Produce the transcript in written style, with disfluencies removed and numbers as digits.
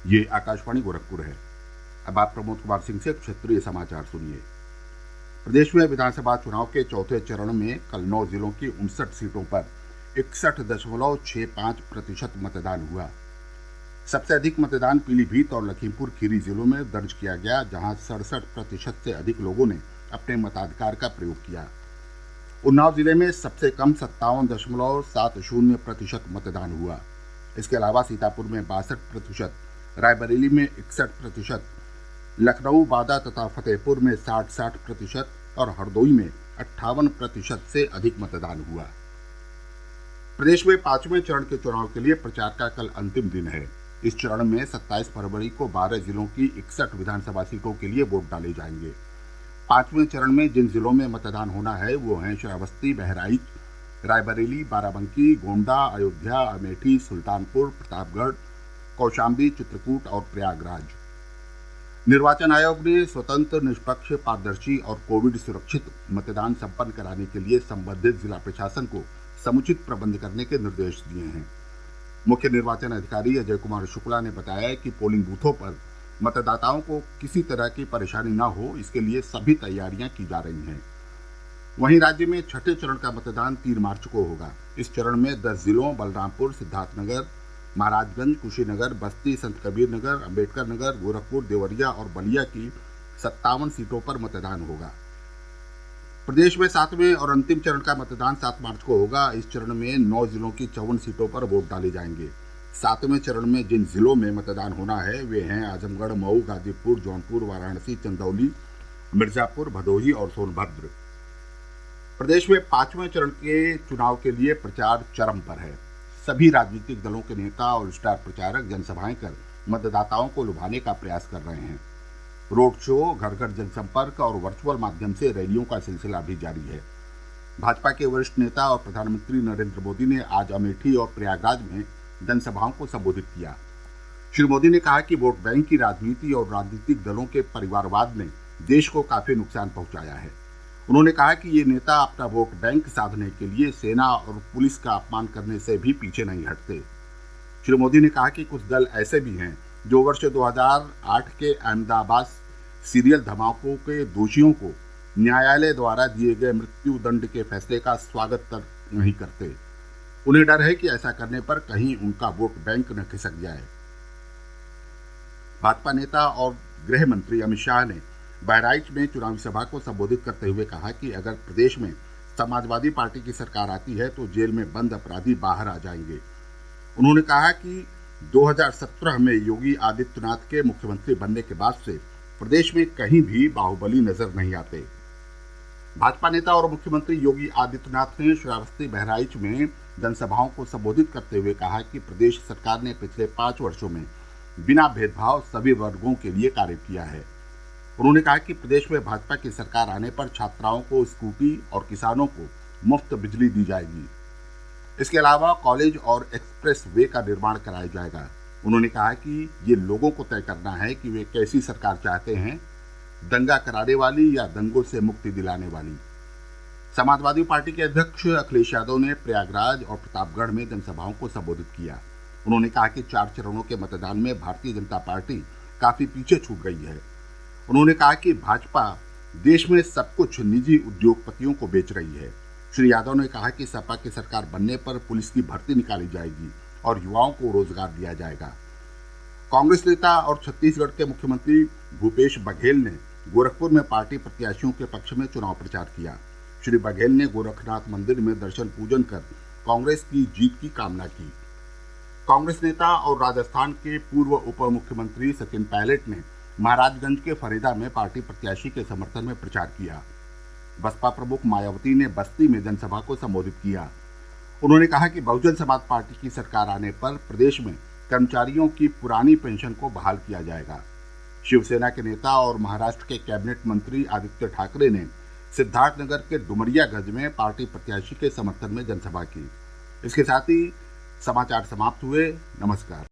ये आकाशवाणी गोरखपुर है। अब आप प्रमोद कुमार सिंह से क्षेत्रीय समाचार सुनिए। प्रदेश में विधानसभा चुनाव के चौथे चरण में कल 9 जिलों की 59 सीटों पर 61.65% मतदान हुआ। सबसे अधिक मतदान पीलीभीत और लखीमपुर खीरी जिलों में दर्ज किया गया, जहां 67% से अधिक लोगों ने अपने मताधिकार का प्रयोग किया। उन्नाव जिले में सबसे कम 57.70% मतदान हुआ। इसके अलावा सीतापुर में 62%, रायबरेली में 61%, लखनऊ, बादा तथा फतेहपुर में 60% और हरदोई में 58% से अधिक मतदान हुआ। प्रदेश में 5वें चरण के चुनाव के लिए प्रचार का कल अंतिम दिन है। इस चरण में 27 फरवरी को 12 जिलों की 61 विधानसभा सीटों के लिए वोट डाले जाएंगे। 5वें चरण में जिन जिलों में मतदान होना है वो हैं श्रावस्ती, बहराइच, रायबरेली, बाराबंकी, गोंडा, अयोध्या, अमेठी, सुल्तानपुर, प्रतापगढ़, कौशाम्बी, चित्रकूट और प्रयागराज। निर्वाचन आयोग ने स्वतंत्र, निष्पक्ष, पारदर्शी और कोविड सुरक्षित मतदान संपन्न कराने के लिए संबंधित जिला प्रशासन को समुचित प्रबंध करने के निर्देश दिए हैं। मुख्य निर्वाचन अधिकारी अजय कुमार शुक्ला ने बताया कि पोलिंग बूथों पर मतदाताओं को किसी तरह की परेशानी न हो, इसके लिए सभी तैयारियां की जा रही हैं। वहीं राज्य में छठे चरण का मतदान 3 मार्च को होगा। इस चरण में 10 जिलों बलरामपुर, सिद्धार्थनगर, महाराजगंज, कुशीनगर, बस्ती, संत कबीर नगर, अम्बेडकर नगर, गोरखपुर, देवरिया और बलिया की 57 सीटों पर मतदान होगा। प्रदेश में 7वें और अंतिम चरण का मतदान 7 मार्च को होगा। इस चरण में 9 जिलों की 54 सीटों पर वोट डाले जाएंगे। 7वें चरण में जिन जिलों में मतदान होना है वे हैं आजमगढ़, मऊ, गाजीपुर, जौनपुर, वाराणसी, चंदौली, मिर्जापुर, भदोही और सोनभद्र। प्रदेश में 5वें चरण के चुनाव के लिए प्रचार चरम पर है। सभी राजनीतिक दलों के नेता और स्टार प्रचारक जनसभाएं कर मतदाताओं को लुभाने का प्रयास कर रहे हैं। रोड शो, घर घर जनसंपर्क और वर्चुअल माध्यम से रैलियों का सिलसिला भी जारी है। भाजपा के वरिष्ठ नेता और प्रधानमंत्री नरेंद्र मोदी ने आज अमेठी और प्रयागराज में जनसभाओं को संबोधित किया। श्री मोदी ने कहा कि वोट बैंक की राजनीति और राजनीतिक दलों के परिवारवाद ने देश को काफी नुकसान पहुंचाया है। उन्होंने कहा कि ये नेता अपना वोट बैंक साधने के लिए सेना और पुलिस का अपमान करने से भी पीछे नहीं हटते। श्री मोदी ने कहा कि कुछ दल ऐसे भी हैं जो वर्ष 2008 के अहमदाबाद सीरियल धमाकों के दोषियों को न्यायालय द्वारा दिए गए मृत्यु दंड के फैसले का स्वागत तक नहीं करते। उन्हें डर है कि ऐसा करने पर कहीं उनका वोट बैंक न खिसक जाए। भाजपा नेता और गृह मंत्री अमित शाह ने बहराइच में चुनावी सभा को संबोधित करते हुए कहा कि अगर प्रदेश में समाजवादी पार्टी की सरकार आती है तो जेल में बंद अपराधी बाहर आ जाएंगे। उन्होंने कहा कि 2017 में योगी आदित्यनाथ के मुख्यमंत्री बनने के बाद से प्रदेश में कहीं भी बाहुबली नजर नहीं आते। भाजपा नेता और मुख्यमंत्री योगी आदित्यनाथ ने श्रावस्ती, बहराइच में जनसभाओं को संबोधित करते हुए कहा कि प्रदेश सरकार ने पिछले 5 वर्षों में बिना भेदभाव सभी वर्गों के लिए कार्य किया है। उन्होंने कहा कि प्रदेश में भाजपा की सरकार आने पर छात्राओं को स्कूटी और किसानों को मुफ्त बिजली दी जाएगी। इसके अलावा कॉलेज और एक्सप्रेस वे का निर्माण कराया जाएगा। उन्होंने कहा कि ये लोगों को तय करना है कि वे कैसी सरकार चाहते हैं, दंगा कराने वाली या दंगों से मुक्ति दिलाने वाली। समाजवादी पार्टी के अध्यक्ष अखिलेश यादव ने प्रयागराज और प्रतापगढ़ में जनसभाओं को संबोधित किया। उन्होंने कहा कि 4 चरणों के मतदान में भारतीय जनता पार्टी काफी पीछे छूट गई है। उन्होंने कहा कि भाजपा देश में सब कुछ निजी उद्योगपतियों को बेच रही है। श्री यादव ने कहा कि सपा की सरकार बनने पर पुलिस की भर्ती निकाली जाएगी और युवाओं को रोजगार दिया जाएगा। कांग्रेस नेता और छत्तीसगढ़ के मुख्यमंत्री भूपेश बघेल ने गोरखपुर में पार्टी प्रत्याशियों के पक्ष में चुनाव प्रचार किया। श्री बघेल ने गोरखनाथ मंदिर में दर्शन पूजन कर कांग्रेस की जीत की कामना की। कांग्रेस नेता और राजस्थान के पूर्व उप मुख्यमंत्री सचिन पायलट ने महाराजगंज के फरीदा में पार्टी प्रत्याशी के समर्थन में प्रचार किया। बसपा प्रमुख मायावती ने बस्ती में जनसभा को संबोधित किया। उन्होंने कहा कि बहुजन समाज पार्टी की सरकार आने पर प्रदेश में कर्मचारियों की पुरानी पेंशन को बहाल किया जाएगा। शिवसेना के नेता और महाराष्ट्र के कैबिनेट मंत्री आदित्य ठाकरे ने सिद्धार्थनगर के डुमरियागंज में पार्टी प्रत्याशी के समर्थन में जनसभा की। इसके साथ ही समाचार समाप्त हुए। नमस्कार।